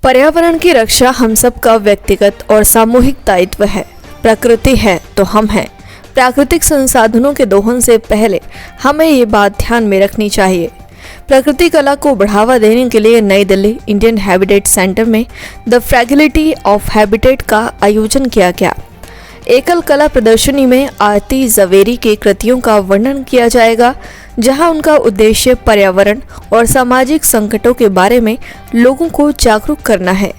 पर्यावरण की रक्षा हम सब का व्यक्तिगत और सामूहिक दायित्व है। प्रकृति है तो हम हैं। प्राकृतिक संसाधनों के दोहन से पहले हमें ये बात ध्यान में रखनी चाहिए। प्रकृति कला को बढ़ावा देने के लिए नई दिल्ली इंडियन हैबिटेट सेंटर में द फ्रैगिलिटी ऑफ हैबिटेट का आयोजन किया गया। एकल कला प्रदर्शनी में आरती जवेरी के कृतियों का वर्णन किया जाएगा, जहां उनका उद्देश्य पर्यावरण और सामाजिक संकटों के बारे में लोगों को जागरूक करना है।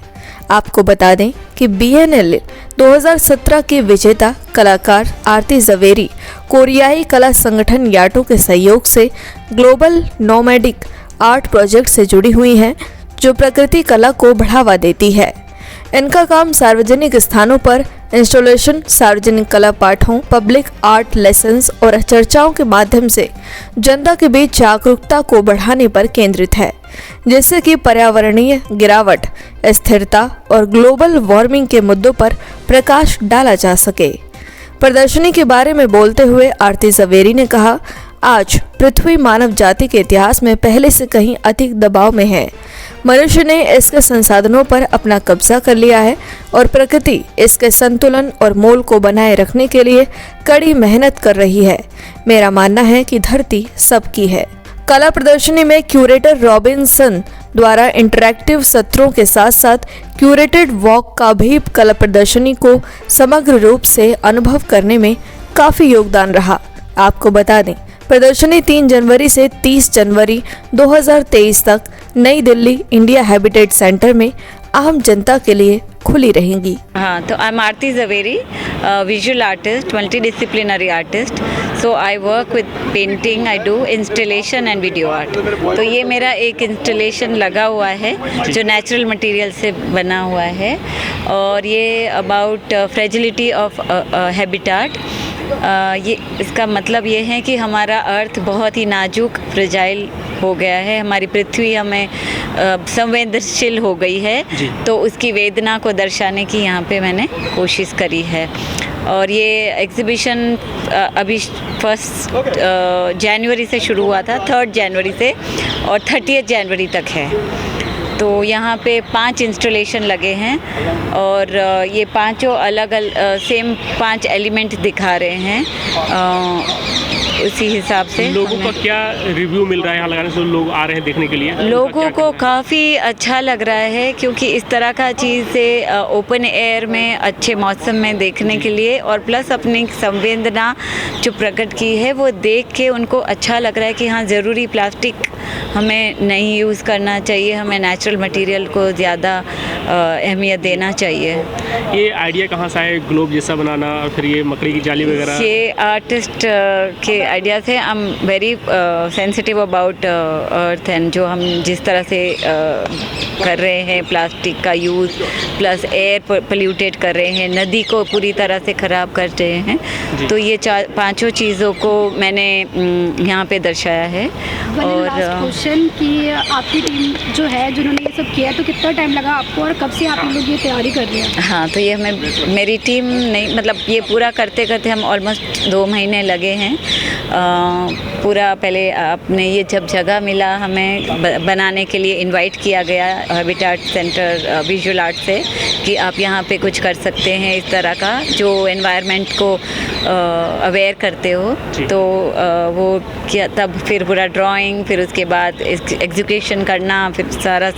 आपको बता दें कि BNL 2017 के विजेता कलाकार आरती जवेरी कोरियाई कला संगठन याटो के सहयोग से ग्लोबल नोमैडिक आर्ट प्रोजेक्ट से जुड़ी हुई हैं, जो प्रकृति कला को बढ़ावा देती है। इनका काम सार्वजनिक स्थानों पर इंस्टॉलेशन, सार्वजनिक कला पाठों, पब्लिक आर्ट लेसन्स और चर्चाओं के माध्यम से जनता के बीच जागरूकता को बढ़ाने पर केंद्रित है, जिससे कि पर्यावरणीय गिरावट, स्थिरता और ग्लोबल वार्मिंग के मुद्दों पर प्रकाश डाला जा सके। प्रदर्शनी के बारे में बोलते हुए आरती जवेरी ने कहा, आज पृथ्वी मानव जाति के इतिहास में पहले से कहीं अधिक दबाव में है। मनुष्य ने इसके संसाधनों पर अपना कब्जा कर लिया है और प्रकृति इसके संतुलन और मोल को बनाए रखने के लिए कड़ी मेहनत कर रही है। मेरा मानना है कि धरती सबकी है। कला प्रदर्शनी में क्यूरेटर रॉबिन्सन द्वारा इंटरैक्टिव सत्रों के साथ साथ क्यूरेटेड वॉक का भी कला प्रदर्शनी को समग्र रूप से अनुभव करने में काफी योगदान रहा। आपको बता दें, प्रदर्शनी 3 जनवरी से 30 जनवरी 2023 तक नई दिल्ली इंडिया हैबिटेट सेंटर में आम जनता के लिए खुली रहेंगी। हाँ, तो I am Aarti Javeri, visual artist, multidisciplinary artist. So I work with painting, I do installation and video art. तो ये मेरा एक इंस्टॉलेशन लगा हुआ है जो नेचुरल मटेरियल से बना हुआ है, और ये अबाउट फ्रेजिलिटी ऑफ हैबिटेट। ये इसका मतलब ये है कि हमारा अर्थ बहुत ही नाजुक, फ्रेजाइल हो गया है। हमारी पृथ्वी हमें संवेदनशील हो गई है, तो उसकी वेदना को दर्शाने की यहाँ पे मैंने कोशिश करी है। और ये एग्जीबिशन अभी 1 जनवरी से शुरू हुआ था, 3 जनवरी से, और 30 जनवरी तक है। तो यहाँ पे 5 इंस्टॉलेशन लगे हैं, और ये पांचों अलग सेम 5 एलिमेंट दिखा रहे हैं। उसी हिसाब से लोगों का क्या रिव्यू मिल रहा है यहाँ लगाने से? लोग आ रहे हैं देखने के लिए, लोगों को काफ़ी अच्छा लग रहा है, क्योंकि इस तरह का चीज़ से ओपन एयर में अच्छे मौसम में देखने के लिए, और प्लस अपनी संवेदना जो प्रकट की है वो देख के उनको अच्छा लग रहा है कि हाँ, ज़रूरी प्लास्टिक हमें नहीं यूज़ करना चाहिए, हमें नेचुरल मटेरियल को ज़्यादा अहमियत देना चाहिए। ये आइडिया कहाँ से आया, ग्लोब जैसा बनाना और फिर ये मकड़ी की जाली वगैरह? ये आर्टिस्ट के आइडिया थे। I am very sensitive about earth, and जो हम जिस तरह से कर रहे हैं प्लास्टिक का यूज़, प्लस एयर पोल्यूटेड कर रहे हैं, नदी को पूरी तरह से ख़राब कर रहे हैं, तो ये 5 चीज़ों को मैंने यहाँ पे दर्शाया है। और क्वेश्चन कि आपकी टीम जो है जिन्होंने ये सब किया, तो कितना टाइम लगा आपको और कब से आप लोग ये तैयारी कर रहे हैं? हाँ, तो ये मेरी टीम नहीं, मतलब ये पूरा करते करते हम ऑलमोस्ट 2 महीने लगे हैं। पूरा पहले आपने ये जब जगह मिला, हमें बनाने के लिए इनवाइट किया गया हैबिटेट सेंटर विजुअल आर्ट से कि आप यहाँ पे कुछ कर सकते हैं इस तरह का, जो एनवायरनमेंट को अवेयर करते हो। तो वो किया, तब फिर पूरा ड्राइंग, फिर उसके बाद एग्जीक्यूशन करना, फिर सारा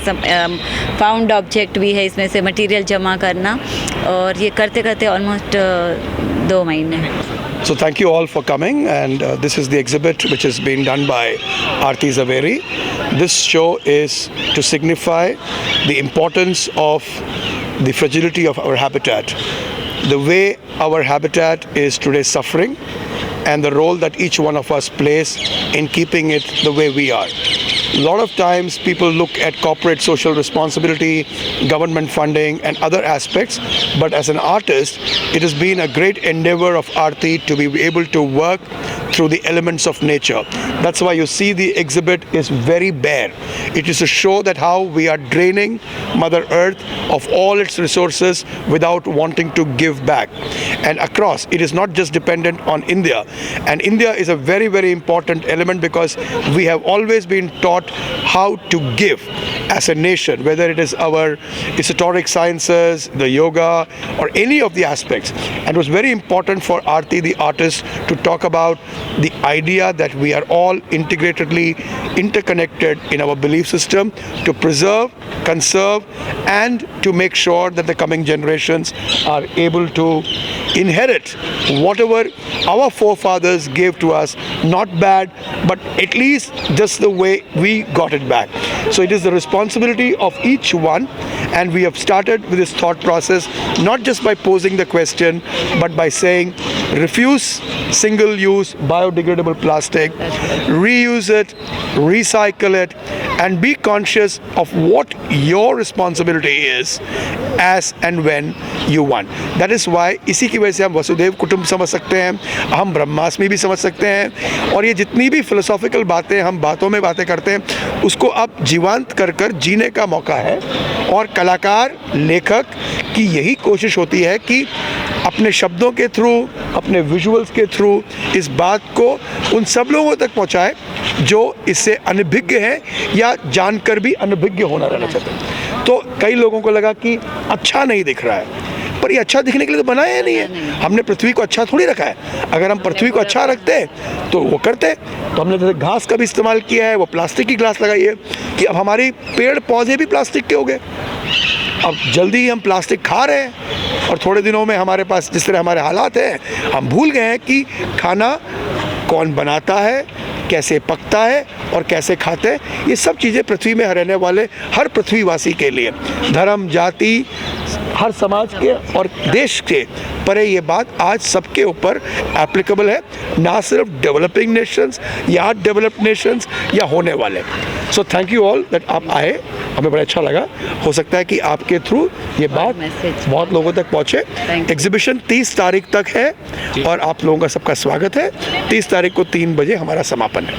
फाउंड ऑब्जेक्ट भी है इसमें से मटेरियल जमा करना, और ये करते करते ऑलमोस्ट 2 महीने। So thank you all for coming, and this is the exhibit which is being done by Aarti Zaveri. This show is to signify the importance of the fragility of our habitat, the way our habitat is today suffering, and the role that each one of us plays in keeping it the way we are. A lot of times people look at corporate social responsibility, government funding and other aspects, but as an artist, it has been a great endeavor of Aarti to be able to work through the elements of nature. That's why you see the exhibit is very bare. It is to show that how we are draining Mother Earth of all its resources without wanting to give back. And across, it is not just dependent on India. And India is a very, very important element, because we have always been taught taught how to give as a nation, whether it is our esoteric sciences, the yoga, or any of the aspects. And it was very important for Aarti, the artist, to talk about the idea that we are all integratedly interconnected in our belief system to preserve, conserve, and to make sure that the coming generations are able to inherit whatever our forefathers gave to us, not bad, but at least just the way we got it back. So it is the responsibility of each one, and we have started with this thought process not just by posing the question, but by saying refuse single-use biodegradable plastic, reuse it, recycle it, and be conscious of what your responsibility is as and when you want. That is why इसी की वजह से हम वसुदेव कुटुंब समझ सकते हैं, हम ब्रह्मास्मि भी समझ सकते हैं, और ये जितनी भी फिलोसॉफिकल बातें हम बातों में बातें करते हैं उसको अब जीवंत कर कर जीने का मौका है। और कलाकार, लेखक की यही कोशिश होती है कि अपने शब्दों के थ्रू, अपने विजुअल्स के थ्रू इस बात को उन सब लोगों तक पहुंचाए जो इससे अनभिज्ञ हैं या जानकर भी अनभिज्ञ होना रहना चाहते हैं। तो कई लोगों को लगा कि अच्छा नहीं दिख रहा है, पर ये अच्छा दिखने के लिए तो बनाया ही नहीं है। हमने पृथ्वी को अच्छा थोड़ी रखा है। अगर हम पृथ्वी को अच्छा रखते तो वो करते। तो हमने जैसे घास का भी इस्तेमाल किया है, वो प्लास्टिक की ग्लास लगाई है कि अब हमारी पेड़ पौधे भी प्लास्टिक के हो गए। अब जल्दी ही हम प्लास्टिक खा रहे हैं, और थोड़े दिनों में हमारे पास जिस तरह हमारे हालात हैं, हम भूल गए हैं कि खाना कौन बनाता है, कैसे पकता है और कैसे खाते हैं। ये सब चीज़ें पृथ्वी में रहने वाले हर पृथ्वीवासी के लिए, धर्म, जाति, हर समाज के और देश के परे ये बात आज सबके ऊपर एप्लीकेबल है, ना सिर्फ डेवलपिंग नेशंस या डेवलप्ड नेशंस या होने वाले। So thank you all that आप आए, हमें बड़ा अच्छा लगा। हो सकता है कि आपके थ्रू ये बात बहुत लोगों तक पहुँचे। एग्जीबिशन 30 तारीख तक है और आप लोगों का सबका स्वागत है। 30 तारीख को 3 बजे हमारा समापन है।